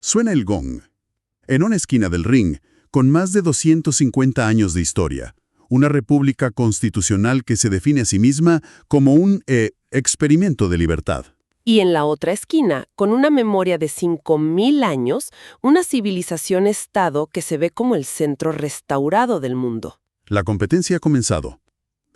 Suena el gong. En una esquina del ring, con más de 250 años de historia, una república constitucional que se define a sí misma como un experimento de libertad. Y en la otra esquina, con una memoria de 5.000 años, una civilización-estado que se ve como el centro restaurado del mundo. La competencia ha comenzado.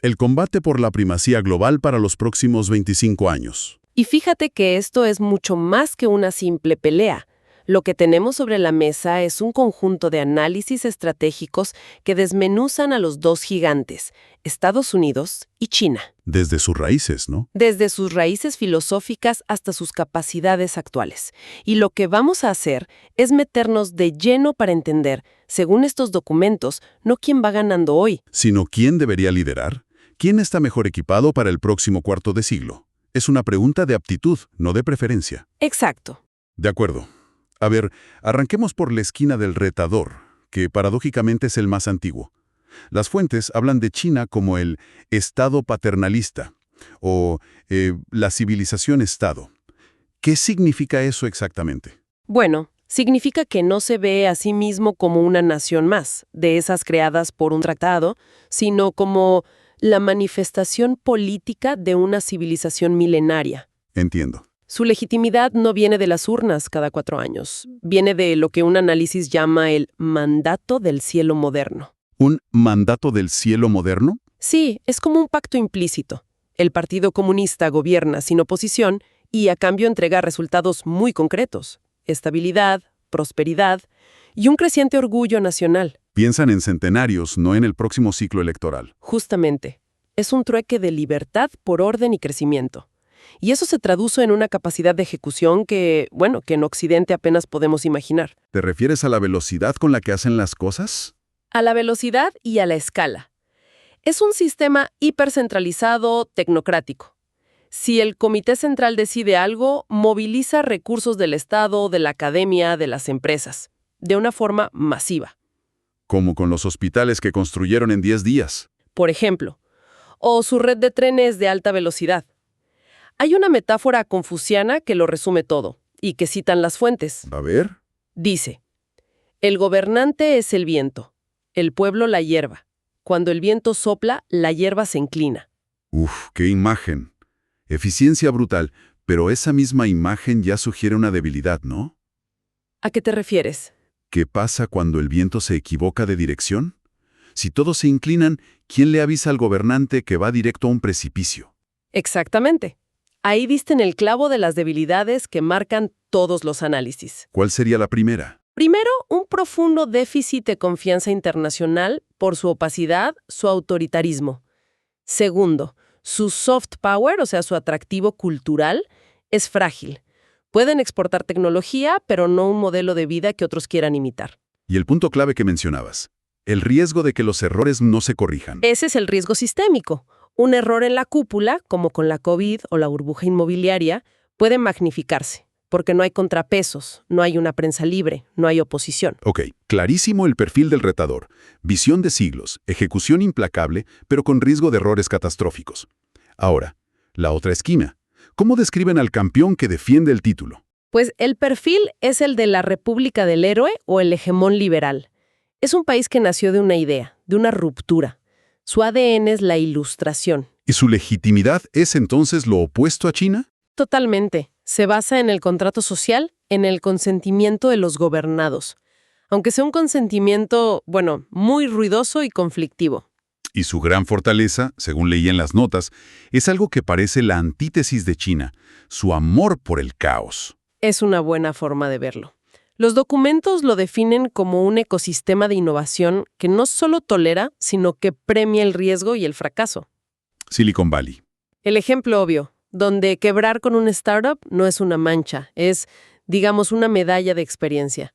El combate por la primacía global para los próximos 25 años. Y fíjate que esto es mucho más que una simple pelea. Lo que tenemos sobre la mesa es un conjunto de análisis estratégicos que desmenuzan a los dos gigantes, Estados Unidos y China. Desde sus raíces, ¿no? Desde sus raíces filosóficas hasta sus capacidades actuales. Y lo que vamos a hacer es meternos de lleno para entender, según estos documentos, no quién va ganando hoy, Sino quién debería liderar. ¿Quién está mejor equipado para el próximo cuarto de siglo? Es una pregunta de aptitud, no de preferencia. Exacto. De acuerdo. A ver, arranquemos por la esquina del retador, que paradójicamente es el más antiguo. Las fuentes hablan de China como el Estado paternalista, o la civilización-Estado. ¿Qué significa eso exactamente? Bueno, significa que no se ve a sí mismo como una nación más, de esas creadas por un tratado, sino como la manifestación política de una civilización milenaria. Entiendo. Su legitimidad no viene de las urnas cada 4 años, viene de lo que un análisis llama el mandato del cielo moderno. ¿Un mandato del cielo moderno? Sí, es como un pacto implícito. El Partido Comunista gobierna sin oposición y a cambio entrega resultados muy concretos: estabilidad, prosperidad y un creciente orgullo nacional. Piensan en centenarios, no en el próximo ciclo electoral. Justamente, es un trueque de libertad por orden y crecimiento. Y eso se traduce en una capacidad de ejecución que en Occidente apenas podemos imaginar. ¿Te refieres a la velocidad con la que hacen las cosas? A la velocidad y a la escala. Es un sistema hipercentralizado, tecnocrático. Si el Comité Central decide algo, moviliza recursos del Estado, de la academia, de las empresas, de una forma masiva. Como con los hospitales que construyeron en 10 días. Por ejemplo, o su red de trenes de alta velocidad. Hay una metáfora confuciana que lo resume todo, y que citan las fuentes. A ver. Dice: el gobernante es el viento, el pueblo la hierba. Cuando el viento sopla, la hierba se inclina. Uf, qué imagen. Eficiencia brutal, pero esa misma imagen ya sugiere una debilidad, ¿no? ¿A qué te refieres? ¿Qué pasa cuando el viento se equivoca de dirección? Si todos se inclinan, ¿quién le avisa al gobernante que va directo a un precipicio? Exactamente. Ahí diste en el clavo de las debilidades que marcan todos los análisis. ¿Cuál sería la primera? Primero, un profundo déficit de confianza internacional por su opacidad, su autoritarismo. Segundo, su soft power, o sea, su atractivo cultural, es frágil. Pueden exportar tecnología, pero no un modelo de vida que otros quieran imitar. Y el punto clave que mencionabas, el riesgo de que los errores no se corrijan. Ese es el riesgo sistémico. Un error en la cúpula, como con la COVID o la burbuja inmobiliaria, puede magnificarse, porque no hay contrapesos, no hay una prensa libre, no hay oposición. Ok, clarísimo el perfil del retador. Visión de siglos, ejecución implacable, pero con riesgo de errores catastróficos. Ahora, la otra esquina. ¿Cómo describen al campeón que defiende el título? Pues el perfil es el de la República del Héroe o el hegemón liberal. Es un país que nació de una idea, de una ruptura. Su ADN es la ilustración. ¿Y su legitimidad es entonces lo opuesto a China? Totalmente. Se basa en el contrato social, en el consentimiento de los gobernados. Aunque sea un consentimiento, muy ruidoso y conflictivo. Y su gran fortaleza, según leí en las notas, es algo que parece la antítesis de China, su amor por el caos. Es una buena forma de verlo. Los documentos lo definen como un ecosistema de innovación que no solo tolera, sino que premia el riesgo y el fracaso. Silicon Valley. El ejemplo obvio, donde quebrar con un startup no es una mancha, es, digamos, una medalla de experiencia.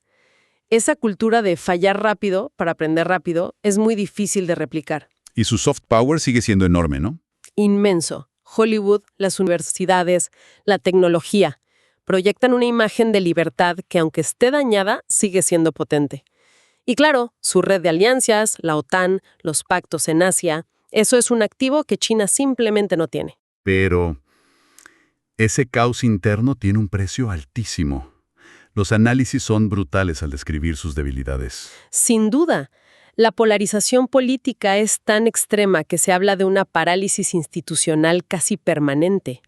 Esa cultura de fallar rápido para aprender rápido es muy difícil de replicar. Y su soft power sigue siendo enorme, ¿no? Inmenso. Hollywood, las universidades, la tecnología proyectan una imagen de libertad que, aunque esté dañada, sigue siendo potente. Y claro, su red de alianzas, la OTAN, los pactos en Asia, eso es un activo que China simplemente no tiene. Pero ese caos interno tiene un precio altísimo. Los análisis son brutales al describir sus debilidades. Sin duda, la polarización política es tan extrema que se habla de una parálisis institucional casi permanente.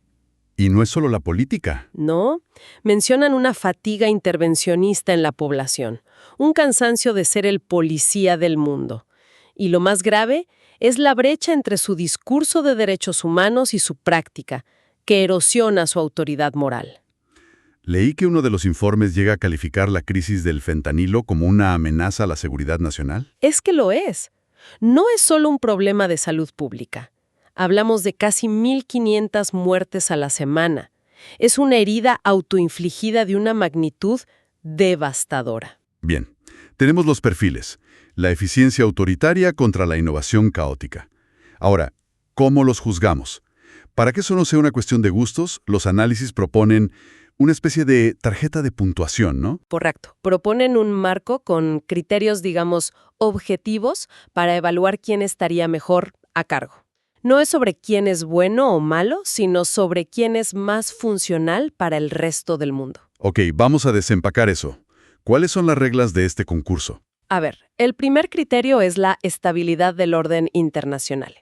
Y no es solo la política. ¿No? Mencionan una fatiga intervencionista en la población, un cansancio de ser el policía del mundo. Y lo más grave es la brecha entre su discurso de derechos humanos y su práctica, que erosiona su autoridad moral. Leí que uno de los informes llega a calificar la crisis del fentanilo como una amenaza a la seguridad nacional. Es que lo es. No es solo un problema de salud pública. Hablamos de casi 1.500 muertes a la semana. Es una herida autoinfligida de una magnitud devastadora. Bien, tenemos los perfiles. La eficiencia autoritaria contra la innovación caótica. Ahora, ¿cómo los juzgamos? Para que eso no sea una cuestión de gustos, los análisis proponen una especie de tarjeta de puntuación, ¿no? Correcto. Proponen un marco con criterios, digamos, objetivos para evaluar quién estaría mejor a cargo. No es sobre quién es bueno o malo, sino sobre quién es más funcional para el resto del mundo. Ok, vamos a desempacar eso. ¿Cuáles son las reglas de este concurso? A ver, el primer criterio es la estabilidad del orden internacional.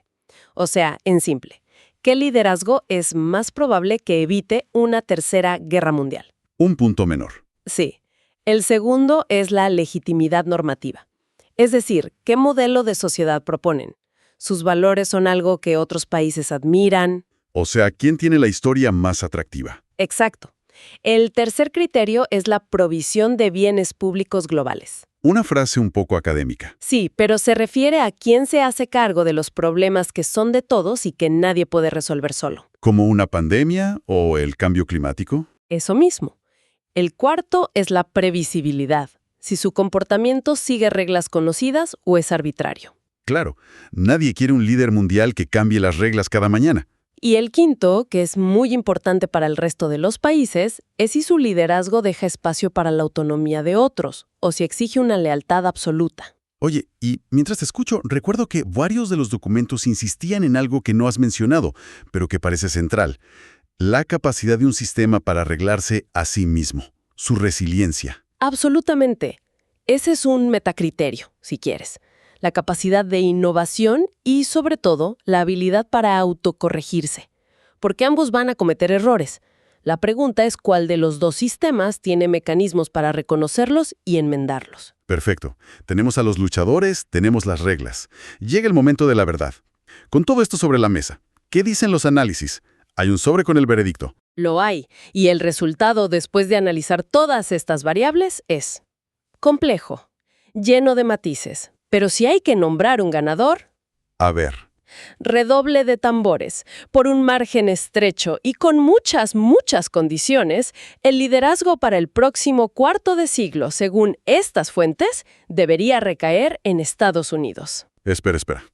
O sea, en simple, ¿qué liderazgo es más probable que evite una tercera guerra mundial? Un punto menor. Sí. El segundo es la legitimidad normativa. Es decir, ¿qué modelo de sociedad proponen? ¿Sus valores son algo que otros países admiran? O sea, ¿quién tiene la historia más atractiva? Exacto. El tercer criterio es la provisión de bienes públicos globales. Una frase un poco académica. Sí, pero se refiere a quién se hace cargo de los problemas que son de todos y que nadie puede resolver solo. ¿Como una pandemia o el cambio climático? Eso mismo. El cuarto es la previsibilidad, si su comportamiento sigue reglas conocidas o es arbitrario. Claro, nadie quiere un líder mundial que cambie las reglas cada mañana. Y el quinto, que es muy importante para el resto de los países, es si su liderazgo deja espacio para la autonomía de otros, o si exige una lealtad absoluta. Oye, y mientras te escucho, recuerdo que varios de los documentos insistían en algo que no has mencionado, pero que parece central: la capacidad de un sistema para arreglarse a sí mismo, su resiliencia. Absolutamente. Ese es un metacriterio, si quieres. La capacidad de innovación y, sobre todo, la habilidad para autocorregirse. Porque ambos van a cometer errores. La pregunta es cuál de los dos sistemas tiene mecanismos para reconocerlos y enmendarlos. Perfecto. Tenemos a los luchadores, tenemos las reglas. Llega el momento de la verdad. Con todo esto sobre la mesa, ¿qué dicen los análisis? Hay un sobre con el veredicto. Lo hay, y el resultado después de analizar todas estas variables es complejo, lleno de matices. Pero si hay que nombrar un ganador, A ver, redoble de tambores, por un margen estrecho y con muchas condiciones, el liderazgo para el próximo cuarto de siglo, según estas fuentes, debería recaer en Estados Unidos. espera.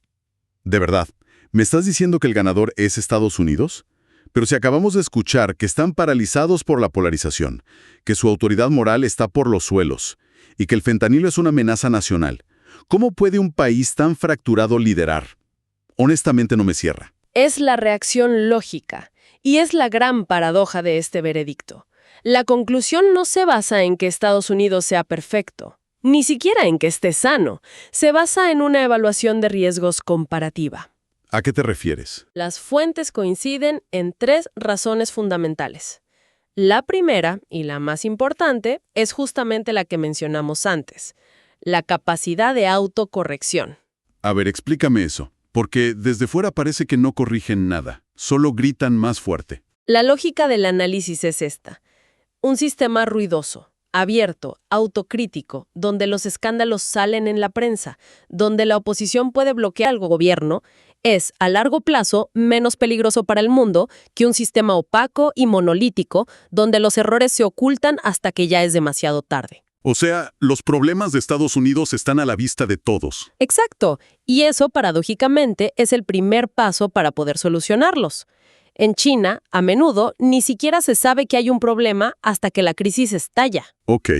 ¿De verdad? ¿Me estás diciendo que el ganador es Estados Unidos? Pero si acabamos de escuchar que están paralizados por la polarización, que su autoridad moral está por los suelos y que el fentanilo es una amenaza nacional, ¿cómo puede un país tan fracturado liderar? Honestamente no me cierra. Es la reacción lógica, y es la gran paradoja de este veredicto. La conclusión no se basa en que Estados Unidos sea perfecto, ni siquiera en que esté sano. Se basa en una evaluación de riesgos comparativa. ¿A qué te refieres? Las fuentes coinciden en 3 razones fundamentales. La primera, y la más importante, es justamente la que mencionamos antes: la capacidad de autocorrección. A ver, explícame eso, porque desde fuera parece que no corrigen nada, solo gritan más fuerte. La lógica del análisis es esta: un sistema ruidoso, abierto, autocrítico, donde los escándalos salen en la prensa, donde la oposición puede bloquear al gobierno, es, a largo plazo, menos peligroso para el mundo que un sistema opaco y monolítico, donde los errores se ocultan hasta que ya es demasiado tarde. O sea, los problemas de Estados Unidos están a la vista de todos. Exacto, y eso, paradójicamente, es el primer paso para poder solucionarlos. En China, a menudo, ni siquiera se sabe que hay un problema hasta que la crisis estalla. Ok,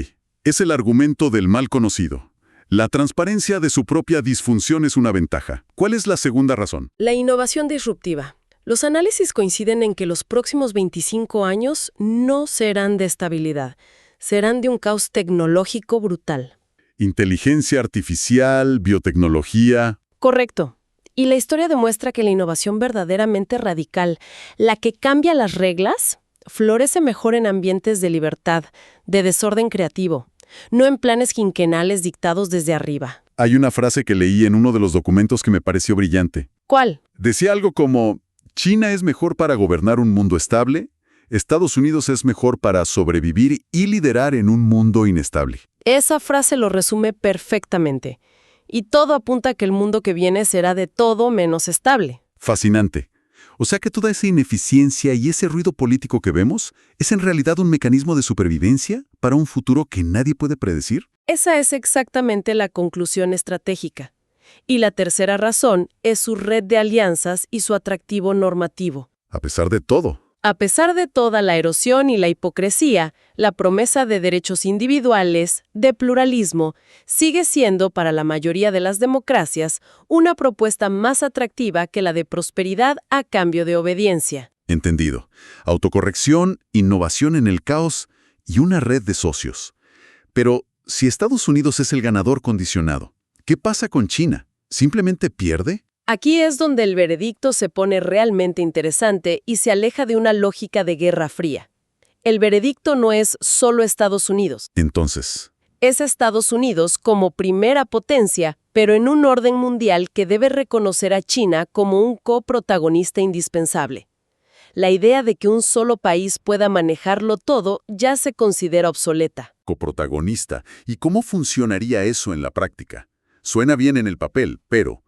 es el argumento del mal conocido. La transparencia de su propia disfunción es una ventaja. ¿Cuál es la segunda razón? La innovación disruptiva. Los análisis coinciden en que los próximos 25 años no serán de estabilidad, serán de un caos tecnológico brutal. Inteligencia artificial, biotecnología. Correcto. Y la historia demuestra que la innovación verdaderamente radical, la que cambia las reglas, florece mejor en ambientes de libertad, de desorden creativo, no en planes quinquenales dictados desde arriba. Hay una frase que leí en uno de los documentos que me pareció brillante. ¿Cuál? Decía algo como, China es mejor para gobernar un mundo estable, Estados Unidos es mejor para sobrevivir y liderar en un mundo inestable. Esa frase lo resume perfectamente. Y todo apunta a que el mundo que viene será de todo menos estable. Fascinante. O sea que toda esa ineficiencia y ese ruido político que vemos es en realidad un mecanismo de supervivencia para un futuro que nadie puede predecir. Esa es exactamente la conclusión estratégica. Y la tercera razón es su red de alianzas y su atractivo normativo. A pesar de todo. A pesar de toda la erosión y la hipocresía, la promesa de derechos individuales, de pluralismo, sigue siendo para la mayoría de las democracias una propuesta más atractiva que la de prosperidad a cambio de obediencia. Entendido. Autocorrección, innovación en el caos y una red de socios. Pero si Estados Unidos es el ganador condicionado, ¿qué pasa con China? ¿Simplemente pierde? Aquí es donde el veredicto se pone realmente interesante y se aleja de una lógica de Guerra Fría. El veredicto no es solo Estados Unidos. Entonces, Es Estados Unidos como primera potencia, pero en un orden mundial que debe reconocer a China como un coprotagonista indispensable. La idea de que un solo país pueda manejarlo todo ya se considera obsoleta. coprotagonista. ¿Y cómo funcionaría eso en la práctica? Suena bien en el papel, pero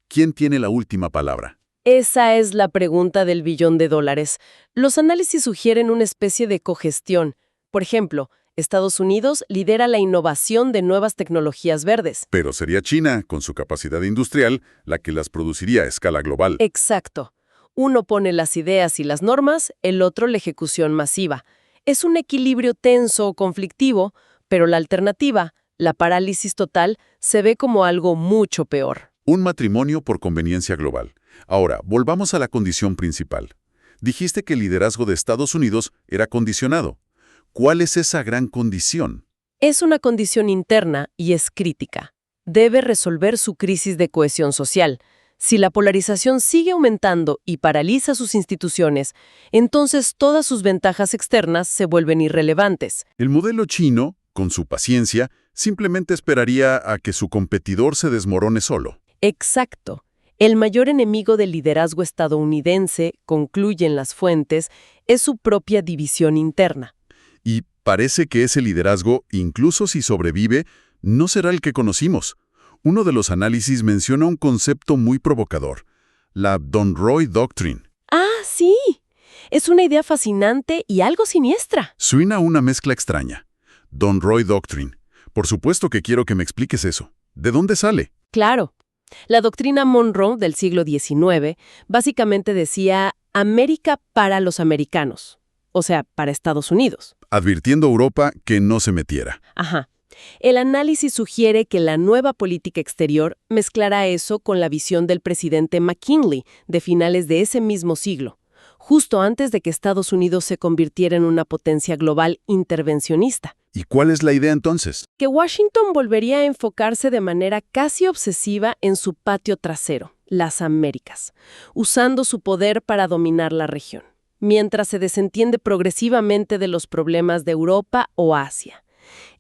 ¿quién tiene la última palabra? Esa es la pregunta del billón de dólares. Los análisis sugieren una especie de cogestión. Por ejemplo, Estados Unidos lidera la innovación de nuevas tecnologías verdes. Pero sería China, con su capacidad industrial, la que las produciría a escala global. Exacto. Uno pone las ideas y las normas, el otro la ejecución masiva. Es un equilibrio tenso o conflictivo, pero la alternativa, la parálisis total, se ve como algo mucho peor. Un matrimonio por conveniencia global. Ahora, volvamos a la condición principal. Dijiste que el liderazgo de Estados Unidos era condicionado. ¿Cuál es esa gran condición? Es una condición interna y es crítica. Debe resolver su crisis de cohesión social. Si la polarización sigue aumentando y paraliza sus instituciones, entonces todas sus ventajas externas se vuelven irrelevantes. El modelo chino, con su paciencia, simplemente esperaría a que su competidor se desmorone solo. Exacto. El mayor enemigo del liderazgo estadounidense, concluyen las fuentes, es su propia división interna. Y parece que ese liderazgo, incluso si sobrevive, no será el que conocimos. Uno de los análisis menciona un concepto muy provocador, la Don Roy Doctrine. ¡Ah, sí! Es una idea fascinante y algo siniestra. Suena a una mezcla extraña. Don Roy Doctrine. Por supuesto que quiero que me expliques eso. ¿De dónde sale? Claro. La doctrina Monroe del siglo XIX básicamente decía América para los americanos, o sea, para Estados Unidos. Advirtiendo a Europa que no se metiera. Ajá. El análisis sugiere que la nueva política exterior mezclará eso con la visión del presidente McKinley de finales de ese mismo siglo, justo antes de que Estados Unidos se convirtiera en una potencia global intervencionista. ¿Y cuál es la idea entonces? Que Washington volvería a enfocarse de manera casi obsesiva en su patio trasero, las Américas, usando su poder para dominar la región, mientras se desentiende progresivamente de los problemas de Europa o Asia.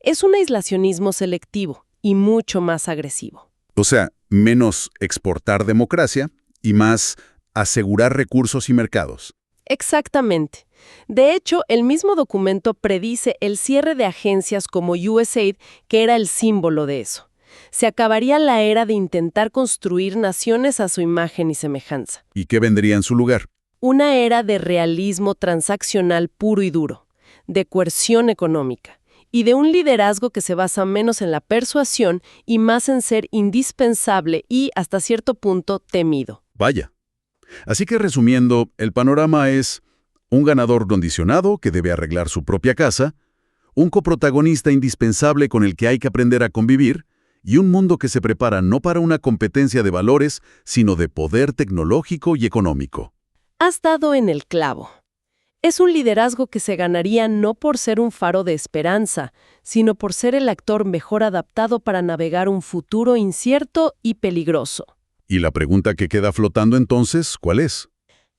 Es un aislacionismo selectivo y mucho más agresivo. O sea, menos exportar democracia y más asegurar recursos y mercados. Exactamente. De hecho, el mismo documento predice el cierre de agencias como USAID, que era el símbolo de eso. Se acabaría la era de intentar construir naciones a su imagen y semejanza. ¿Y qué vendría en su lugar? Una era de realismo transaccional puro y duro, de coerción económica, y de un liderazgo que se basa menos en la persuasión y más en ser indispensable y, hasta cierto punto, temido. Vaya. Así que resumiendo, el panorama es un ganador condicionado que debe arreglar su propia casa, un coprotagonista indispensable con el que hay que aprender a convivir, y un mundo que se prepara no para una competencia de valores, sino de poder tecnológico y económico. Has dado en el clavo. Es un liderazgo que se ganaría no por ser un faro de esperanza, sino por ser el actor mejor adaptado para navegar un futuro incierto y peligroso. Y la pregunta que queda flotando entonces, ¿cuál es?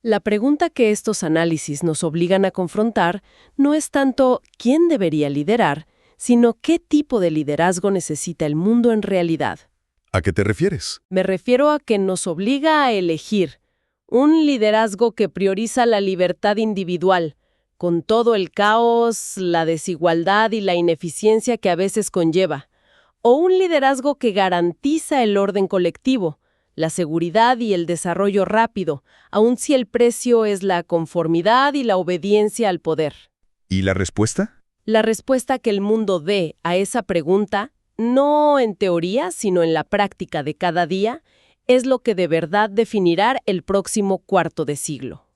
La pregunta que estos análisis nos obligan a confrontar no es tanto quién debería liderar, sino qué tipo de liderazgo necesita el mundo en realidad. ¿A qué te refieres? Me refiero a que nos obliga a elegir un liderazgo que prioriza la libertad individual, con todo el caos, la desigualdad y la ineficiencia que a veces conlleva, o un liderazgo que garantiza el orden colectivo, la seguridad y el desarrollo rápido, aun si el precio es la conformidad y la obediencia al poder. ¿Y la respuesta? La respuesta que el mundo dé a esa pregunta, no en teoría, sino en la práctica de cada día, es lo que de verdad definirá el próximo cuarto de siglo.